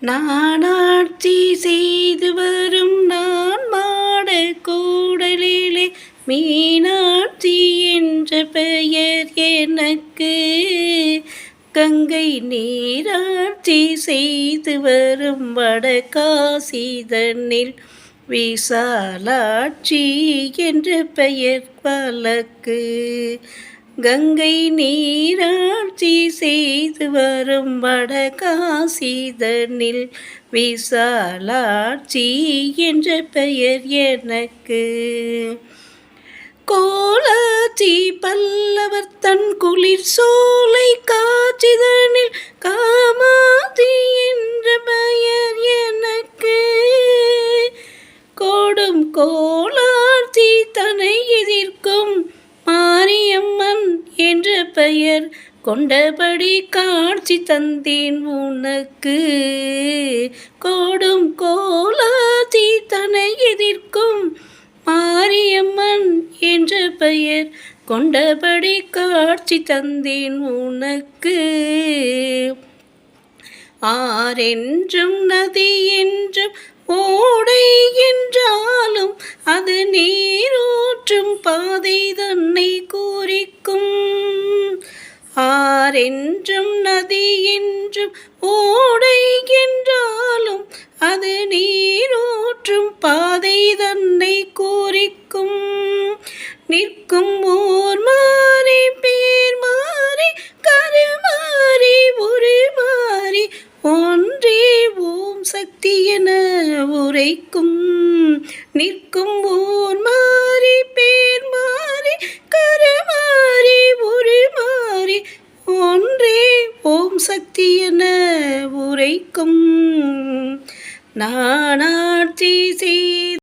நானாட்சி செய்து வரும் நான் மாட கூடலிலே மீனாட்சி என்ற பெயர் எனக்கு. கங்கை நீராட்சி செய்து வரும் வடகாசி தன்னில் விசாலாட்சி என்ற பெயர் வழக்கு. கங்கை நீராட்சி செய்து வரும் வடகாசி தன்னில் விசாலாட்சி என்ற பெயர் எனக்கு. கோலாச்சி பல்லவர் தன் குளிர் சோலை காட்சிதனில் காமாட்சி என்ற பெயர் எனக்கு. கோடும் கோலாச்சி தன்னை எதிர்க்கும் மாரியம்மன் என்ற பெயர் கொண்டபடி காட்சி தந்தேன் உனக்கு. கோடும் கோலாச்சி தன்னை எதிர்க்கும் மாரியம்மன் என்ற பெயர் கொண்டபடி காட்சி தந்தேன் உனக்கு. ஆறென்றும் நதி என்றும் ஓடை என்றாலும் அது நீரூற்றும் பாதை தன்னை குறிக்கும். ஆறென்றும் நதி என்றும் ஓடை என்றாலும் அது நீரூற்றும் பாதை தன்னை குறிக்கும். நிற்கும் ஊர் மாறி பேர் மாறி கருமாறி ஒரு மாறி ஒன்றே ஓம் சக்தி என உரைக்கும். நிற்கும் ஊர் மாறி பேர் மாறி கருமாறி ஒரு மாறி ஒன்றே ஓம் சக்தி என உரைக்கும். நானாட்சி செய்து